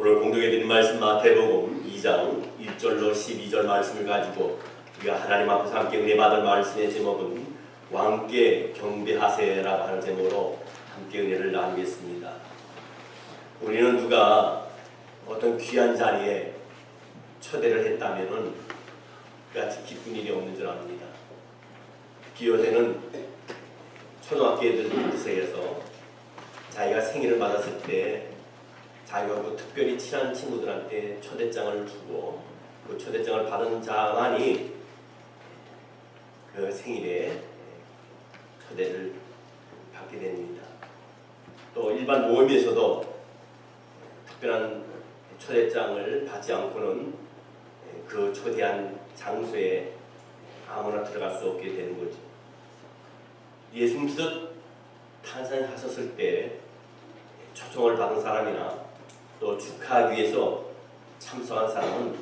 오늘 공동에 드린 말씀 마태복음 2장 1절로 12절 말씀을 가지고 우리가 하나님 앞에서 함께 은혜 받을 말씀의 제목은 왕께 경배하세라고 하는 제목으로 함께 은혜를 나누겠습니다. 우리는 누가 어떤 귀한 자리에 초대를 했다면은 그같이 기쁜 일이 없는 줄 압니다. 기요새는 초등학교 애들에서 자기가 생일을 맞았을 때 자기가 그 특별히 친한 친구들한테 초대장을 주고 그 초대장을 받은 자만이 그 생일에 초대를 받게 됩니다. 또 일반 모임에서도 특별한 초대장을 받지 않고는 그 초대한 장소에 아무나 들어갈 수 없게 되는 거죠. 예수님께서 탄생하셨을 때 초청을 받은 사람이나 또 축하하기 위해서 참석한 사람은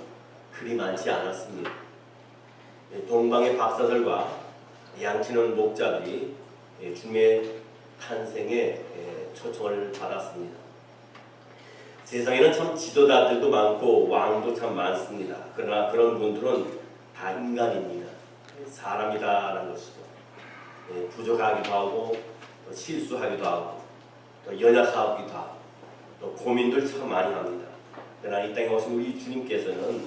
그리 많지 않았습니다. 동방의 박사들과 양치는 목자들이 주님의 탄생에 초청을 받았습니다. 세상에는 참 지도자들도 많고 왕도 참 많습니다. 그러나 그런 분들은 다 인간입니다. 사람이다라는 것이죠. 부족하기도 하고 또 실수하기도 하고 또 연약하기도 하고 또 고민들 참 많이 합니다. 그러나 이 땅에 오신 우리 주님께서는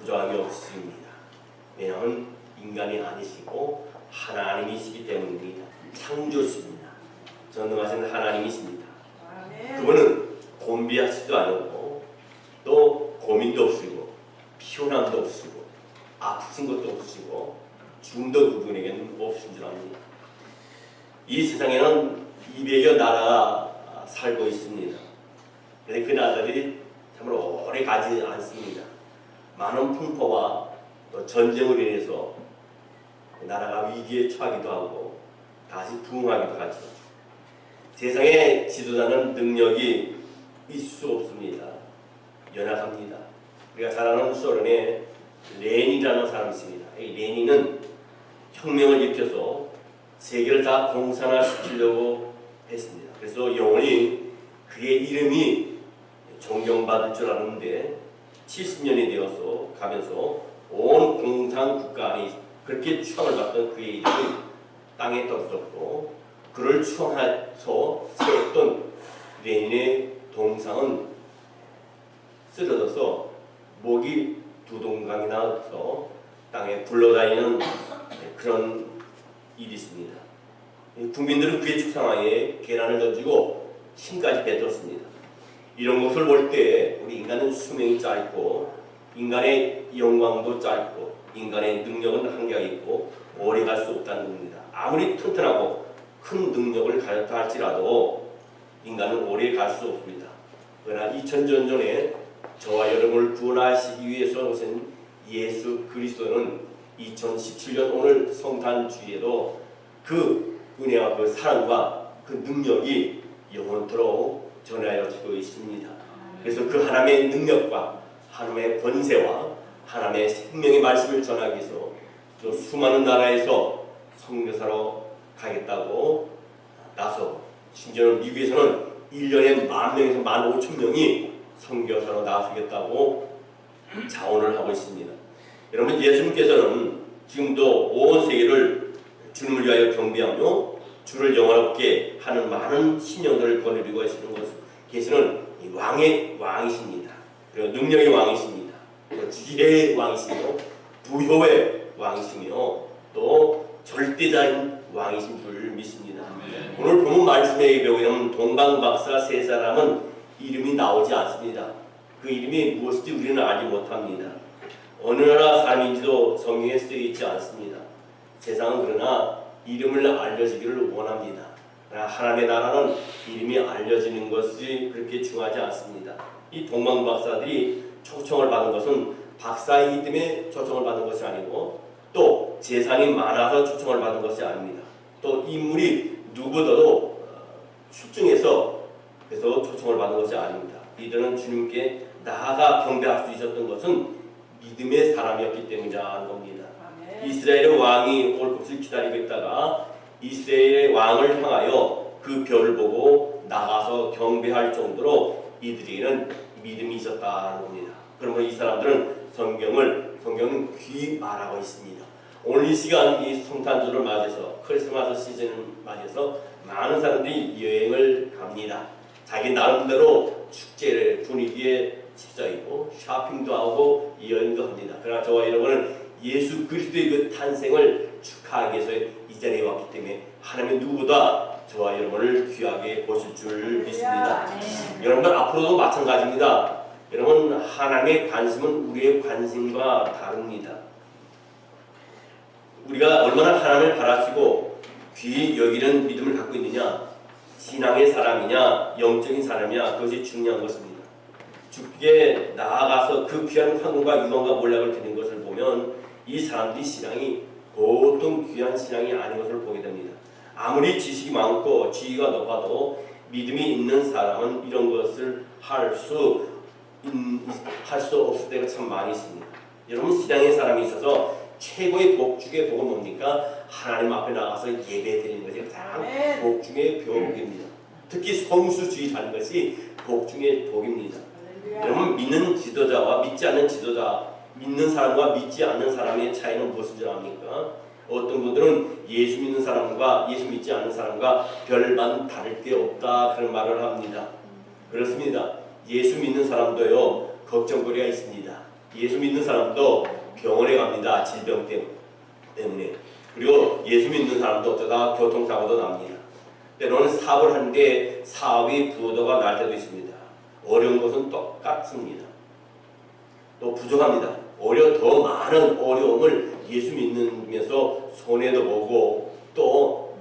부족함이 없으십니다. 왜냐하면 인간이 아니시고 하나님이시기 때문입니다. 창조주십니다. 전능하신 하나님이십니다. 그분은 곤비하시지도 않고 또 고민도 없으시고 피곤함도 없으시고 아프신 것도 없으시고 죽음도 그분에게는 없으신 줄 압니다. 이 세상에는 200여 나라가 살고 있습니다. 그런데 그 나라들이 참으로 오래 가지 않습니다. 많은 풍파와 또 전쟁으로 인해서 나라가 위기에 처하기도 하고 다시 부흥하기도 하죠. 세상의 지도자는 능력이 있을 수 없습니다. 연약합니다. 우리가 잘 아는 소련의 레닌이라는 사람이 있습니다. 이 레닌은 혁명을 일으켜서 세계를 다 공산화시키려고 했습니다. 그래서 영원히 그의 이름이 존경받을 줄 알았는데 70년이 되어서 가면서 온 공산 국가 안에 그렇게 추앙을 받던 그의 이름이 땅에 떨어졌고 그를 추앙해서 세웠던 레닌의 동상은 쓰러져서 목이 두 동강이 나서 땅에 굴러다니는 그런 일이 있습니다. 국민들은 그의 축상하에 계란을 던지고 힘까지 뱉었습니다. 이런 것을 볼 때 우리 인간은 수명이 짧고 인간의 영광도 짧고 인간의 능력은 한계가 있고 오래 갈 수 없다는 겁니다. 아무리 튼튼하고 큰 능력을 가졌다 할지라도 인간은 오래 갈 수 없습니다. 그러나 2000년 전에 저와 여러분을 구원하시기 위해서 오신 예수 그리스도는 2017년 오늘 성탄 주일에도 그 은혜와 그 사랑과 그 능력이 영원토록 전하여 주고 있습니다. 그래서 그 하나님의 능력과 하나님의 권세와 하나님의 생명의 말씀을 전하기 위해서 또 수많은 나라에서 선교사로 가겠다고 나서 심지어는 미국에서는 1년에 10,000명에서 15,000명이 선교사로 나서겠다고 자원을 하고 있습니다. 여러분 예수님께서는 지금도 온 세계를 주님을 위하여 경배하며 주를 영화롭게 하는 많은 신령들을 거느리고 계시는 왕의 왕이십니다. 그리고 능력의 왕이십니다. 그리고 지혜의 왕이시며 부효의 왕이시며 또 절대자인 왕이신 줄 믿습니다. 오늘 본문 말씀에 배우면 동방박사 세 사람은 이름이 나오지 않습니다. 그 이름이 무엇인지 우리는 알지 못합니다. 어느 나라 사람인지도 성경에 쓰여있지 않습니다. 세상은 그러나 이름을 알려주기를 원합니다. 그러나 하나님의 나라는 이름이 알려지는 것이 그렇게 중요하지 않습니다. 이 동방박사들이 초청을 받은 것은 박사이기 때문에 초청을 받은 것이 아니고 또 재산이 많아서 초청을 받은 것이 아닙니다. 또 인물이 누구더라도 출중해서 그래서 초청을 받은 것이 아닙니다. 이들은 주님께 나아가 경배할 수 있었던 것은 믿음의 사람이었기 때문이라는 겁니다. 이스라엘의 왕이 올 것을 기다리고 있다가 이스라엘의 왕을 향하여 그 별을 보고 나가서 경배할 정도로 이들에게는 믿음이 있었다는 겁니다. 그러므로 이 사람들은 성경은 귀말하고 있습니다. 오늘 이 시간 이 성탄절을 맞아서 크리스마스 시즌을 맞아서 많은 사람들이 여행을 갑니다. 자기 나름대로 축제를 분위기에 휩싸이고 쇼핑도 하고 여행도 합니다. 그러나 저와 여러분은 예수 그리스도의 그 탄생을 축하하기 위해서 이 자리에 왔기 때문에 하나님은 누구보다 저와 여러분을 귀하게 보실 줄 믿습니다. 여러분들 앞으로도 마찬가지입니다. 여러분 하나님의 관심은 우리의 관심과 다릅니다. 우리가 얼마나 하나님을 바라시고 귀히 여기는 믿음을 갖고 있느냐, 신앙의 사람이냐 영적인 사람이냐, 그것이 중요한 것입니다. 주께 나아가서 그 귀한 황금과 유황과 몰락을 드린 것을 보면 이 사람들이 신앙이 보통 귀한 신앙이 아닌 것을 보게 됩니다. 아무리 지식이 많고 지위가 높아도 믿음이 있는 사람은 이런 것을 할 수 없을 때가 참 많이 있습니다. 여러분 신앙의 사람이 있어서 최고의 복 중의 복은 뭡니까? 하나님 앞에 나가서 예배 드리는 것이 가장 복 중의 복입니다. 특히 성수주의 하는 것이 복 중의 복입니다. 여러분 믿는 지도자와 믿지 않는 지도자, 믿는 사람과 믿지 않는 사람의 차이는 무엇인 줄 압니까? 어떤 분들은 예수 믿는 사람과 예수 믿지 않는 사람과 별반 다를 게 없다 그런 말을 합니다. 그렇습니다. 예수 믿는 사람도요 걱정거리가 있습니다. 예수 믿는 사람도 병원에 갑니다. 질병 때문에. 그리고 예수 믿는 사람도 어쩌다 교통사고도 납니다. 때로는 사업을 하는데 사업이 부도가 날 때도 있습니다. 어려운 것은 똑같습니다. 또 부족합니다. 오히려 더 많은 어려움을 예수 믿으면서 손해도 보고 또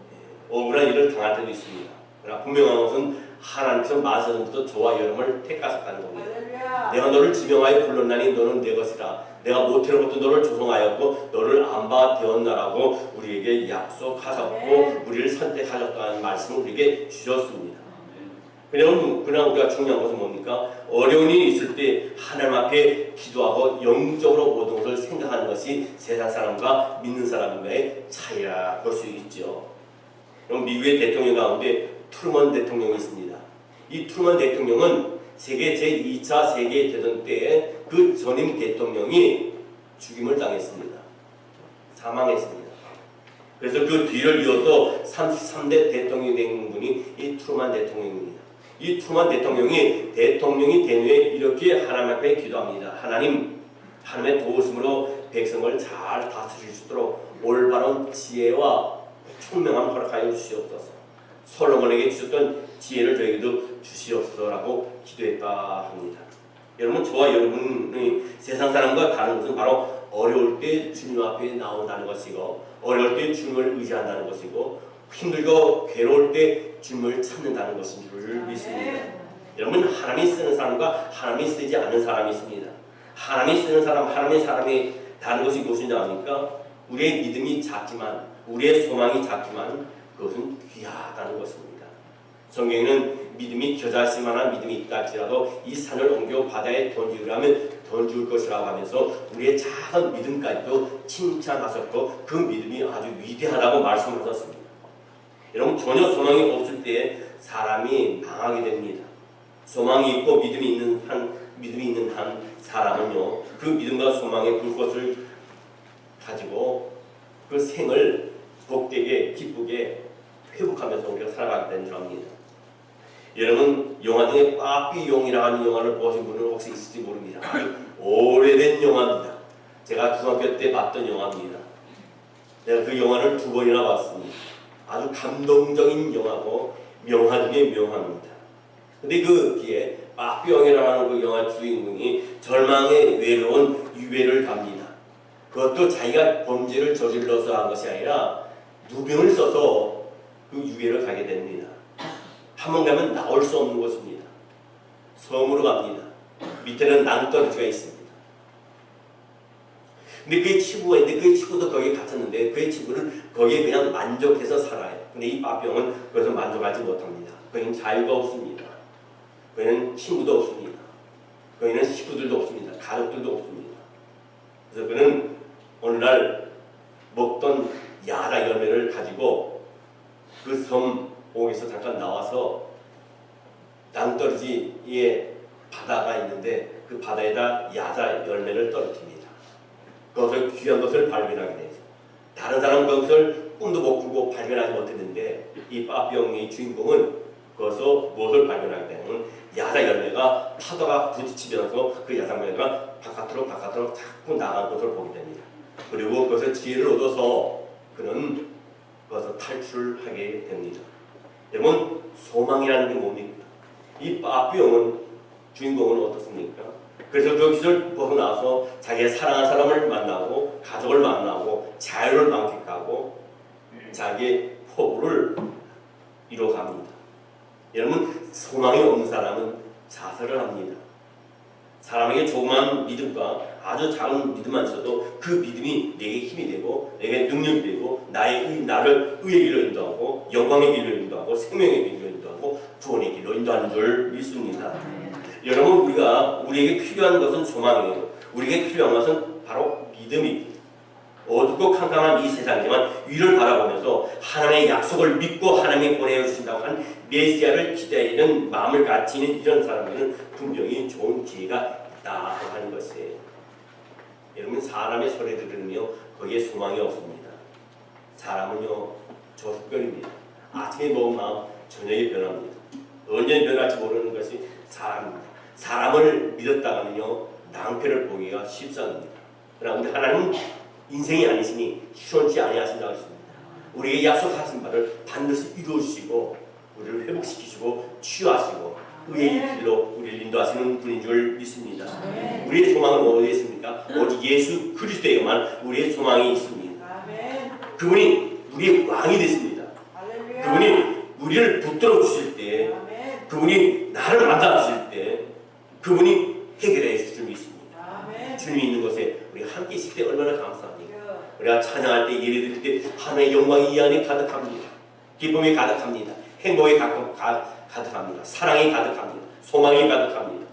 억울한 일을 당할 때도 있습니다. 그러나 분명한 것은 하나님께서 마사전부터 저와 여러분을 택하셨다는 겁니다. 내가 너를 지명하여 불렀나니 너는 내 것이라. 내가 모태로부터 너를 조성하였고 너를 안바 되었나라고 우리에게 약속하셨고 우리를 선택하셨다는 말씀을 우리에게 주셨습니다. 그냥 우리가 중요한 것은 뭡니까? 어려운 일이 있을 때 하나님 앞에 기도하고 영적으로 모든 것을 생각하는 것이 세상 사람과 믿는 사람과의 차이라 볼 수 있죠. 그럼 미국의 대통령 가운데 트루먼 대통령이 있습니다. 이 트루먼 대통령은 세계 제2차 세계대전 때 그 전임 대통령이 죽임을 당했습니다. 사망했습니다. 그래서 그 뒤를 이어서 33대 대통령이 된 분이 이 트루먼 대통령입니다. 이 트루먼 대통령이 된 후에 이렇게 하나님 앞에 기도합니다. 하나님, 하나님의 도우심으로 백성을 잘 다스릴 수 있도록 올바른 지혜와 총명함 허락하여 주시옵소서. 솔로몬에게 주셨던 지혜를 저에게도 주시옵소서라고 기도했다 합니다. 여러분, 저와 여러분의 세상 사람과 다른 것은 바로 어려울 때 주님 앞에 나온다는 것이고, 어려울 때 주님을 의지한다는 것이고, 힘들고 괴로울 때 주님을 찾는다는 것인 줄 믿습니다. 여러분, 하나님이 쓰는 사람과 하나님이 쓰지 않는 사람이 있습니다. 하나님이 쓰는 사람, 하나님의 사람이 다른 것이 무엇인지 압니까? 우리의 믿음이 작지만, 우리의 소망이 작지만 그것은 귀하다는 것입니다. 성경에는 믿음이 겨자씨 만한 믿음이 있다 할지라도 이 산을 옮겨 바다에 던지우라면 던지울 것이라고 하면서 우리의 작은 믿음까지도 칭찬하셨고 그 믿음이 아주 위대하다고 말씀하셨습니다. 여러분, 전혀 소망이 없을 때 사람이 망하게 됩니다. 소망이 있고 믿음이 있는 한 사람은요, 그 믿음과 소망의 불꽃을 가지고 그 생을 복되게 기쁘게 회복하면서 우리가 살아가게 되는 줄 압니다. 여러분, 영화 중에 빠삐용이라고 하는 영화를 보신 분은 혹시 있을지 모릅니다. 아주 오래된 영화입니다. 제가 중학교 때 봤던 영화입니다. 내가 그 영화를 2번이나 봤습니다. 아주 감동적인 영화고 명화 중에 명화입니다. 근데 거기에 빠삐용이라고 하는 그 영화 주인공이 절망의 외로운 유배를 갑니다. 그것도 자기가 범죄를 저질러서 한 것이 아니라 누병을 써서 그 유배를 가게 됩니다. 한 번 가면 나올 수 없는 곳입니다. 섬으로 갑니다. 밑에는 낭떠러지가 있습니다. 근데 그의 친구가 있는데 그의 친구도 거기에 갇혔는데 그의 친구는 거기에 그냥 만족해서 살아요. 근데 이 빠병은 그것을 만족하지 못합니다. 그에는 자유가 없습니다. 그에는 친구도 없습니다. 그에는 식구들도 없습니다. 가족들도 없습니다. 그래서 그는 어느 날 먹던 야라 열매를 가지고 그 섬 옥에서 잠깐 나와서 낭떠러지에 바다가 있는 있는데 그 바다에다 야자 열매를 떨어뜨립니다. 그것을 귀한 것을 발견하게 되죠. 다른 사람은 그것을 꿈도 못 꾸고 발견하지 못했는데 이 빠삐용의 주인공은 거기서 무엇을 발견하게 되냐면 야자 열매가 파도가 부딪히면서 그 야자 열매가 바깥으로 자꾸 나간 것을 보게 됩니다. 그리고 그것을 지혜를 얻어서 그는 거기서 탈출을 하게 됩니다. 여러분, 소망이라는 게 뭡니까? 이 빠삐용은 주인공은 어떻습니까? 그래서 그 것을 벗어나서 자기의 사랑하는 사람을 만나고 가족을 만나고 자유를 만끽하고 자기의 포부를 이뤄갑니다. 여러분, 소망이 없는 사람은 자살을 합니다. 사람에게 조그만 믿음과 아주 작은 믿음만 있어도 그 믿음이 내게 힘이 되고 내게 능력이 되고 나를 의의 길로 인도하고 영광의 길로 인도하고 생명의 길로 인도하고 구원의 길로 인도하는 줄 믿습니다. 여러분, 우리에게 필요한 것은 소망이에요. 우리에게 필요한 것은 바로 믿음입니다. 어둡고 캄캄한 이 세상이지만 위를 바라보면서 하나님의 약속을 믿고 하나님이 보내주신다고 한 메시아를 기다리는 마음을 가지는 이런 사람에게는 분명히 좋은 기회가 있다고 하는 것이에요. 여러분, 사람의 소리를 들으며 거기에 소망이 없습니다. 사람은요, 조석변입니다. 아침에 먹은 마음 저녁에 변합니다. 언제 변할지 모르는 것이 사람입니다. 사람을 믿었다가는요, 낭패를 보기가 쉽습니다. 그러나 우리 하나님은 인생이 아니시니 시원치 아니하신다고 했습니다. 우리에게 약속하신 바를 반드시 이루시고 우리를 회복시키시고 치유하시고 의의 길로 우리를 인도하시는 분인 줄 믿습니다. 우리의 소망은 어디에 있습니까? 오직 예수 그리스도에만 우리의 소망이 있습니다. 그분이 우리의 왕이 되십니다. 그분이 우리를 붙들어 주실 때, 그분이 나를 만나 주실 때 그분이 해결해 주실 줄 믿습니다. 주님이 있는 곳에 우리가 함께 있을 때 얼마나 감사합니까? 우리가 찬양할 때, 예배 드릴 때 하나님의 영광이 이 안에 가득합니다. 기쁨이 가득합니다. 행복이 가득합니다. 사랑이 가득합니다. 소망이 가득합니다.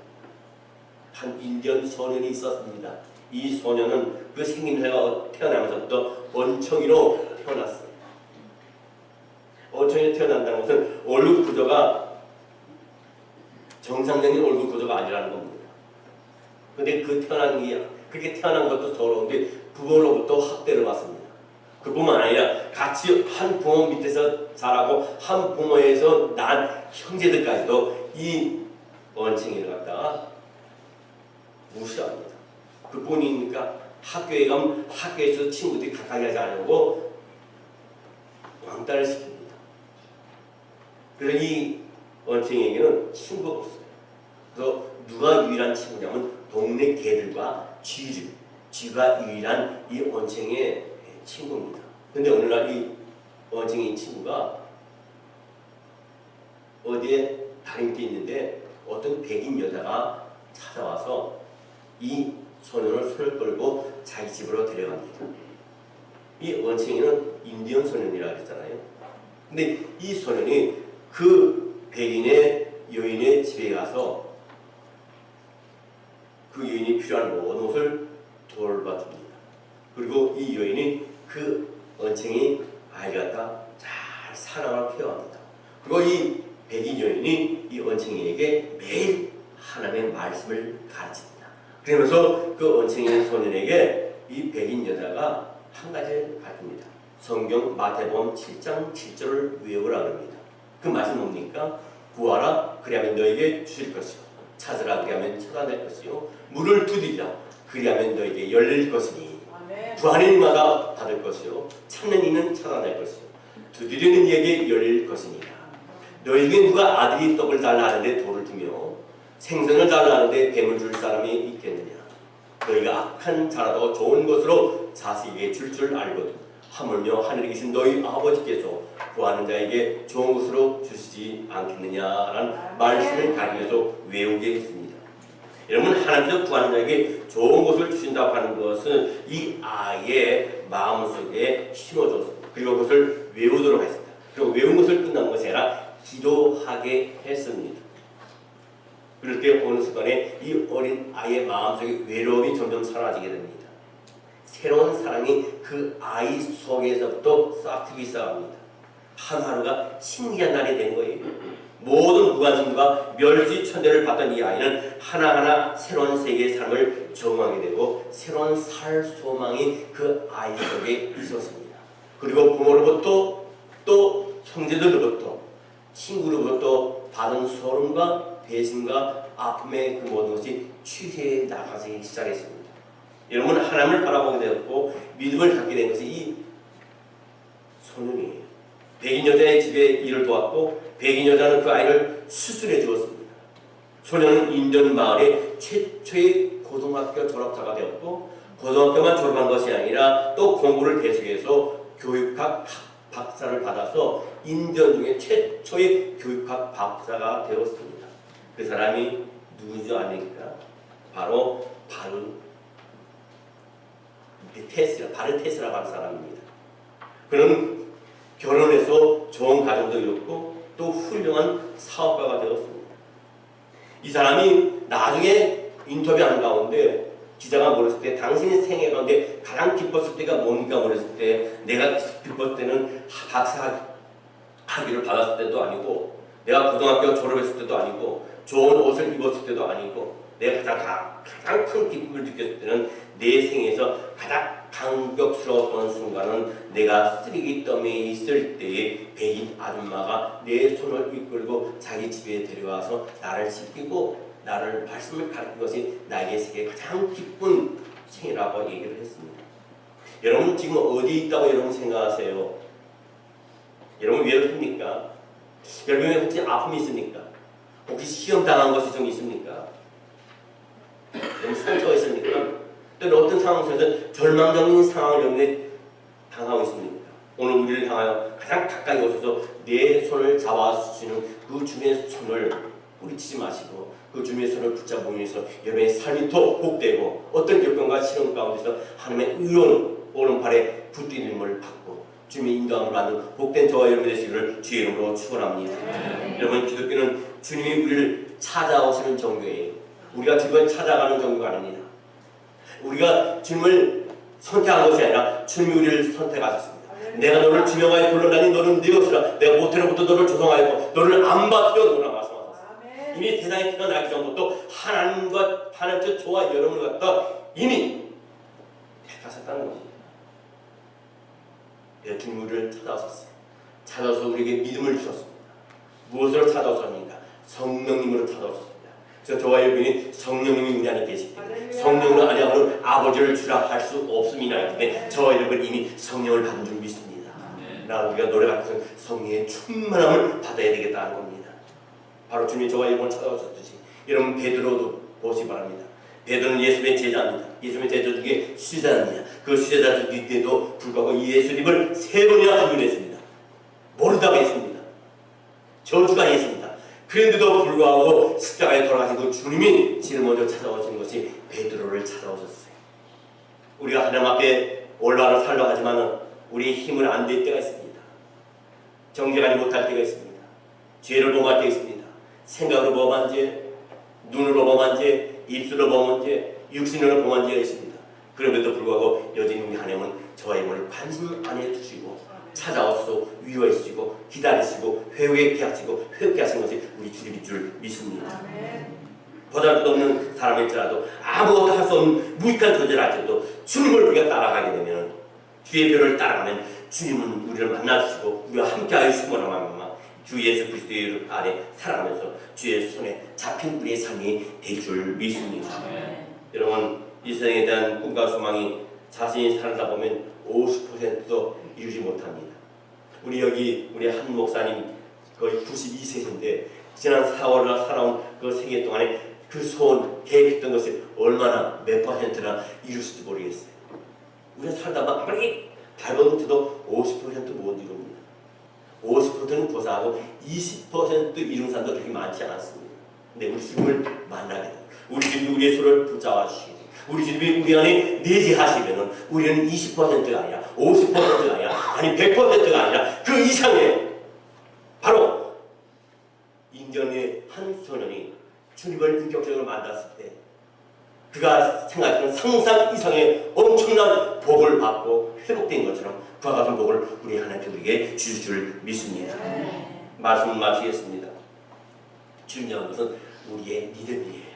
한 인디언 소년이 있었습니다. 이 소년은 그 생김새가 태어나면서부터 원청이로 태어났어요. 원청이로 태어난다는 것은 얼굴 구조가 정상적인 얼굴 구조가 아니라는 겁니다. 근데 그렇게 태어난 것도 서러운데 부모로부터 학대를 받습니다. 그뿐만 아니라 같이 한 부모 밑에서 자라고 한 부모에서 난 형제들까지도 이 원청이를 갖다가 무시합니다. 그뿐이니까 학교에 가면 학교에서 친구들이 가까이 하지 않으려고 왕따를 시킵니다. 그래서 이 원청에게는 친구가 없어요. 그래서 누가 유일한 친구냐면 동네 개들과 쥐가 유일한 이 원청의 친구입니다. 근데 어느 날 이 원청의 친구가 어디에 다림길에 있는데 어떤 백인 여자가 찾아와서 이 소년을 손을 끌고 자기 집으로 데려갑니다. 이 원청이는 인디언 소년이라고 했잖아요. 근데 이 소년이 그 백인의 여인의 집에 가서 그 여인이 필요한 모든 것을 돌봐줍니다. 그리고 이 여인이 그 원청이 아이를 갖다 잘 사랑하고 케어합니다. 그리고 이 백인 여인이 이 원청이에게 매일 하나님의 말씀을 가르칩니다. 그러면서 그 원청이 소년에게 이 백인 여자가 한 가지를 가르칩니다. 성경 마태복음 7장 7절을 외우라고 합니다. 그 말씀 뭡니까? 구하라 그리하면 너에게 주실 것이요 찾으라 그리하면 찾아낼 것이요 문을 두드리라 그리하면 너에게 열릴 것이니 구하는 이마다 받을 것이요 찾는 이는 찾아낼 것이요 두드리는 이에게 열릴 것이니라. 너에게 누가 아들이 떡을 달라 하는데 돌을 주며 생선을 달라 하는데 뱀을 줄 사람이 있겠느냐. 너희가 악한 자라도 좋은 것으로 자식에게 줄 알거든 하물며 하늘에 계신 너희 아버지께서 구하는 자에게 좋은 것으로 주시지 않겠느냐라는 말씀을 가리켜서 외우게 했습니다. 여러분, 하나님께서 구하는 자에게 좋은 것을 주신다고 하는 것은 이 아이의 마음속에 심어줬습니다. 그리고 그것을 외우도록 했습니다. 그리고 외운 것을 끝난 것이 아니라 기도하게 했습니다. 그럴 때 어느 순간에 이 어린 아이의 마음속에 외로움이 점점 사라지게 됩니다. 새로운 사랑이 그 아이 속에서부터 싹트기 시작합니다. 하루하루가 신기한 날이 된 거예요. 모든 무관심과 멸시천대를 받던 이 아이는 하나하나 새로운 세계의 삶을 적응하게 되고 새로운 살 소망이 그 아이 속에 있었습니다. 그리고 부모로부터 또 형제들로부터 친구로부터 받은 소름과 배신과 아픔의 그 모든 것이 취해 나가기 시작했습니다. 여러분, 하나님을 바라보게 되었고 믿음을 갖게 된 것이 이 소년이에요. 백인 여자의 집에 일을 도왔고 백인 여자는 그 아이를 수술해 주었습니다. 소년은 인천 마을의 최초의 고등학교 졸업자가 되었고 고등학교만 졸업한 것이 아니라 또 공부를 계속해서 교육학 박사를 받아서 인천 중에 최초의 교육학 박사가 되었습니다. 그 사람이 누구지 아닙니까? 바로 바르테스라고 하는 사람입니다. 그는 결혼해서 좋은 가정도 이뤘고 또 훌륭한 사업가가 되었습니다. 이 사람이 나중에 인터뷰하는 가운데 기자가 물었을 때 당신의 생애 가운데 가장 기뻤을 때가 뭡니까 물었을 때 내가 기뻤을 때는 박사 학위를 받았을 때도 아니고 내가 고등학교 졸업했을 때도 아니고 좋은 옷을 입었을 때도 아니고 내가 가장 큰 기쁨을 느꼈을 때는 내 생에서 가장 감격스러웠던 순간은 내가 쓰레기 더미에 있을 때에 백인 아줌마가 내 손을 이끌고 자기 집에 데려와서 나를 씻기고 나를 말씀을 가르친 것이 나에게 세계 가장 기쁜 생이라고 얘기를 했습니다. 여러분 지금 어디 있다고 여러분 생각하세요? 여러분 외롭습니까? 여러분이 혹시 아픔이 있습니까? 혹시 시험 당한 것이 좀 있습니까? 여러분 상처가 있습니까? 또는 어떤 상황 속에서 절망적인 상황을 여러분이 당하고 있습니까? 오늘 우리를 향하여 가장 가까이 오셔서 내 손을 잡아주시는 그 주님의 손을 뿌리치지 마시고 그 주님의 손을 붙잡으면서 위해서 여러분의 삶이 더 복되고 어떤 결정과 시험 가운데서 하나님의 의로운 오른팔에 붙들림을 받고 주님의 인도함을 받는 복된 저와 여러분의 되시기를 주의 이름으로 축원합니다. 여러분 기독교는 주님이 우리를 찾아오시는 종교예요. 우리가 주님을 찾아가는 종교가 아닙니다. 우리가 주님을 선택한 것이 아니라 주님이 우리를 선택하셨습니다. 내가 너를 지명하여 불러다니 너는 네 것이라 내가 모태로부터 너를 조성하였고 너를 안 받들어 놓으라 말씀하셨습니다. 이미 세상에 태어나기 전부터 하나님과 하나님께 저와 여러분을 갖다 이미 택하셨다는 것입니다. 주님 우리를 찾아오셨어요. 찾아서 우리에게 믿음을 주셨습니다. 무엇으로 찾아오셨습니까? 성령님으로 찾아오셨습니다. 그래서 저와 여러분이 성령님이 우리 안에 계시기 때문에 성령으로 아니하고는 아버지를 주라 할 수 없음이나 때문에 저와 여러분 이미 성령을 받은 줄 믿습니다. 나 우리가 노래 같은 성령의 충만함을 받아야 되겠다는 겁니다. 바로 주님이 저와 여러분을 찾아오셨듯이 여러분 베드로도 보시기 바랍니다. 베드로는 예수님의 제자입니다. 예수님의 제자 중에 수제자입니다. 그 수제자들인데도 불구하고 예수님을 3번이나 부인했습니다. 모르다고 했습니다. 저주가 했습니다. 그런데도 불구하고 십자가에 돌아가신 그 주님이 제일 먼저 찾아오신 것이 베드로를 찾아오셨어요. 우리가 하나님 앞에 올바른 살려 하지만 우리의 힘을 안 될 때가 있습니다. 정죄하지 못할 때가 있습니다. 죄를 범할 때가 있습니다. 생각으로 범한 죄, 눈으로 범한 죄, 입술로 범한 죄, 육신으로 범한 죄가 있습니다. 그럼에도 불구하고 여전히 우리 하나님은 저와 여러분을 관심 안 해주시고 찾아오시고 위로해 주시고 기다리시고 회개케 하시고 회복케 하신 것이 우리 주님인 줄 믿습니다. 보잘것없는 사람일지라도 아무것도 할 수 없는 무익한 존재를 할지라도 주님을 우리가 따라가게 되면 주의 별을 따라가면 주님은 우리를 만나주시고 우리와 함께하여 주시고나 말미암아 주 예수 그리스도의 아래 살아가면서 주의 손에 잡힌 우리의 삶이 될 줄 믿습니다. 여러분 이 세상에 대한 꿈과 소망이 자신이 살다 보면 50%도 이루지 못합니다. 우리 한 목사님 거의 92세인데 지난 4월이나 살아온 그 생애 동안에 그 소원 계획했던 것이 얼마나 몇 %나 이루실지 모르겠어요. 우리가 살다가 아무리 발버둥쳐도 50% 못 이룹니다. 50%는 고사하고 20% 이룬 사람도 그렇게 많지 않습니다. 근데 우리 주님을 만나게 됩니다. 우리 주님이 우리의 손을 붙잡아 주시게 됩니다. 우리 주님이 우리 안에 내재하시면은 우리는 20%가 아니라 50%가 아니라 아니 100%가 아니라 그 이상의 바로 인전의 한 소년이 주님을 인격적으로 만났을 때 그가 생각했던 상상 이상의 엄청난 복을 받고 회복된 것처럼 그와 같은 복을 우리 하나님께 우리에게 주실 줄 믿습니다. 말씀을 마치겠습니다. 중요한 것은 우리의 믿음이에요.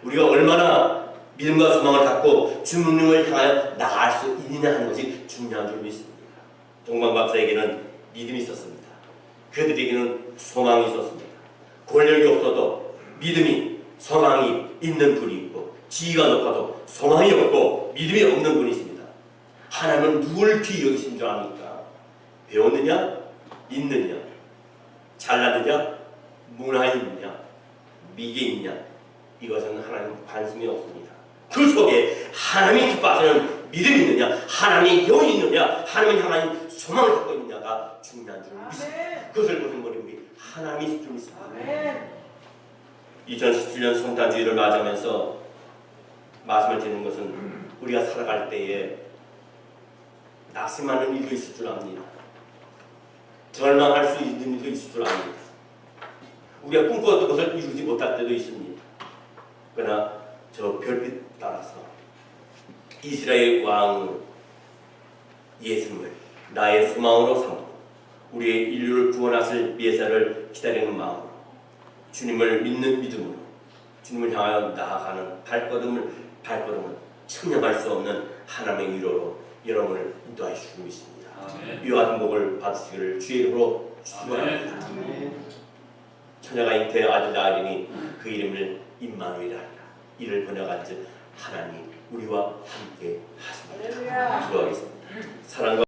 우리가 얼마나 믿음과 소망을 갖고 주님을 향하여 나아갈 수 있느냐 하는 것이 중요한 줄 믿습니다. 동방 박사에게는 믿음이 있었습니다. 그들에게는 소망이 있었습니다. 권력이 없어도 믿음이 소망이 있는 분이 있고, 지위가 높아도 소망이 없고 믿음이 없는 분이 있습니다. 하나님은 누굴 귀히 여기신 줄 압니까? 배웠느냐? 있느냐? 잘나느냐? 문화에 있느냐? 미개 있냐? 이것은 하나님 관심이 없습니다. 그 속에 하나님이 기뻐하시는 믿음이 있느냐, 하나님의 영이 있느냐, 하나님을 향한 소망을 갖고 있느냐가 중요한 줄 믿습니다. 그것을 보는 분이 우리 하나님이 있을 줄 믿습니다. 2017년 성탄주의를 맞으면서 말씀을 드리는 것은 우리가 살아갈 때에 낙심하는 일도 있을 줄 압니다. 절망할 수 있는 일도 있을 줄 압니다. 우리가 꿈꿔왔던 것을 이루지 못할 때도 있습니다. 그러나 저 별빛 따라서 이스라엘 왕 예수님을 나의 소망으로 삼고 우리의 인류를 구원하실 메시아를 기다리는 마음으로 주님을 믿는 믿음으로 주님을 향하여 나아가는 발걸음은 측량할 수 없는 하나님의 위로로 여러분을 인도하여 주시고 있습니다. 이와 같은 복을 받으시기를 주의 이름으로 축원합니다. 처녀가 잉태해 아들 낳으리니 그 이름을 임마누엘 하리라. 이를 번역한즉 하나님 우리와 함께 하십니다. 기도하겠습니다. 사랑과